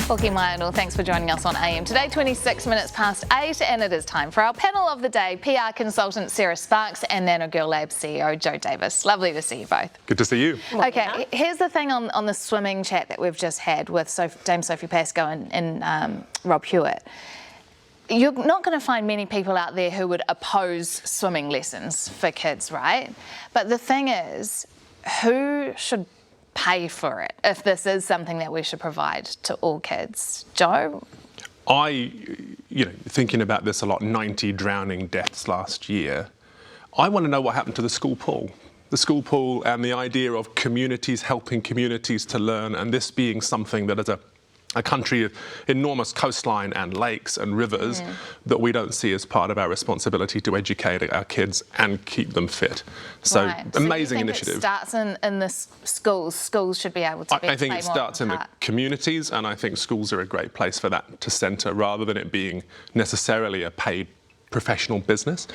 Hoki Maino, thanks for joining us on AM today, 26 minutes past 8, and it is time for our panel of the day, PR consultant Sarah Sparks and Nanolabs CEO Joe Davis. Lovely to see you both. Good to see you. Okay, here's the thing on the swimming chat that we've just had with Dame Sophie Pascoe and Rob Hewitt. You're not going to find many people out there who would oppose swimming lessons for kids, right? But the thing is, who should pay for it if this is something that we should provide to all kids? Joe? Thinking about this a lot, 90 drowning deaths last year, I want to know what happened to the school pool. The school pool and the idea of communities helping communities to learn, and this being something that is a country of enormous coastline and lakes and rivers that we don't see as part of our responsibility to educate our kids and keep them fit. So, right. amazing so initiative. It starts in the schools. Schools should be able to I think it starts in the communities, and I think schools are a great place for that to centre rather than it being necessarily a paid professional business.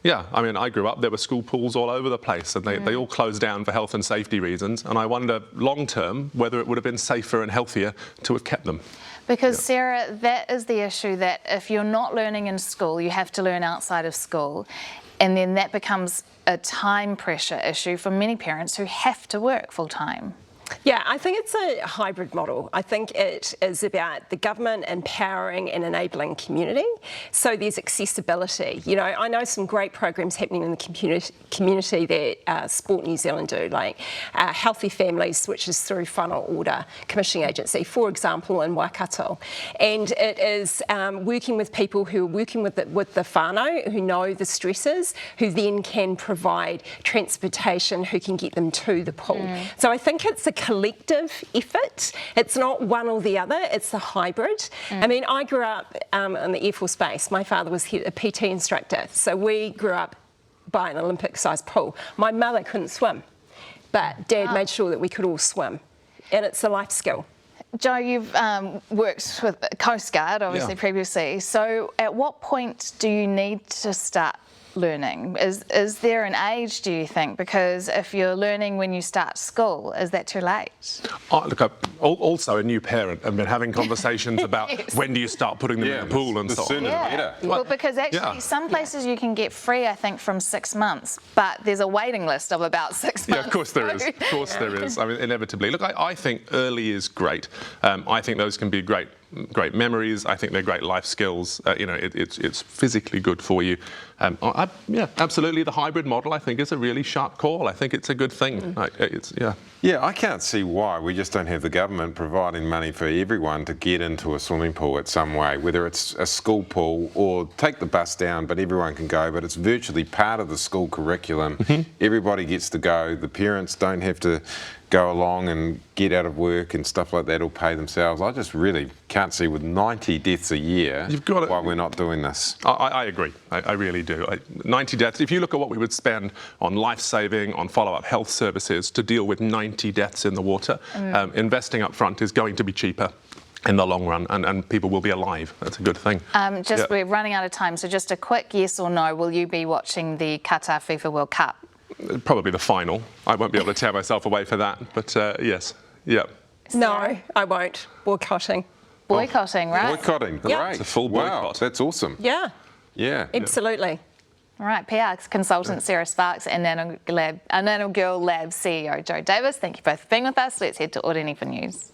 Yeah, I mean, I grew up, there were school pools all over the place, and they all closed down for health and safety reasons, and I wonder, long term, whether it would have been safer and healthier to have kept them. Because, Sarah, that is the issue, that if you're not learning in school, you have to learn outside of school, and then that becomes a time pressure issue for many parents who have to work full time. Yeah, I think it's a hybrid model. I think it is about the government empowering and enabling community. So there's accessibility. You know, I know some great programs happening in the community that Sport New Zealand do, like Healthy Families, which is through Whānau Order Commissioning Agency, for example, in Waikato. And it is working with people who are working with the whānau, who know the stresses, who then can provide transportation, who can get them to the pool. So I think it's a collective effort. It's not one or the other, it's a hybrid. I mean, I grew up in the Air Force Base. My father was a PT instructor, so we grew up by an Olympic-sized pool. My mother couldn't swim, but Dad made sure that we could all swim, and it's a life skill. Joe, you've worked with Coast Guard, obviously, previously. So at what point do you need to start learning? Is there an age, do you think? Because if you're learning when you start school, is that too late? Look, I'm also a new parent and been having conversations about when do you start putting them in the pool and so on. Sooner the better. Well, because actually some places you can get free, I think, from 6 months, but there's a waiting list of about 6 months. Yeah, of course there is. Of course there is. I mean, inevitably. Look, I think early is great. I think those can be great memories. I think they're great life skills. It's physically good for you. Yeah, absolutely. The hybrid model, I think, is a really sharp call. I think it's a good thing. Yeah, I can't see why we just don't have the government providing money for everyone to get into a swimming pool at some way, whether it's a school pool or take the bus down, but everyone can go, but it's virtually part of the school curriculum. Everybody gets to go. The parents don't have to go along and get out of work and stuff like that or pay themselves. I just really can't see, with 90 deaths a year, why we're not doing this. I agree. I really do. 90 deaths. If you look at what we would spend on life-saving, on follow-up health services to deal with 90 deaths in the water, investing up front is going to be cheaper in the long run, and people will be alive. That's a good thing. We're running out of time, so just a quick yes or no. Will you be watching the Qatar FIFA World Cup? Probably the final. I won't be able to tear myself away for that, but yes. Yeah. No, I won't. Boycotting. Boycotting, right? Boycotting, right. It's a full boycott. Wow, that's awesome. Yeah. Yeah. Absolutely. All right, PR consultant Sarah Sparks and Nanolabs CEO Joe Davis, thank you both for being with us. Let's head to Oreni for news.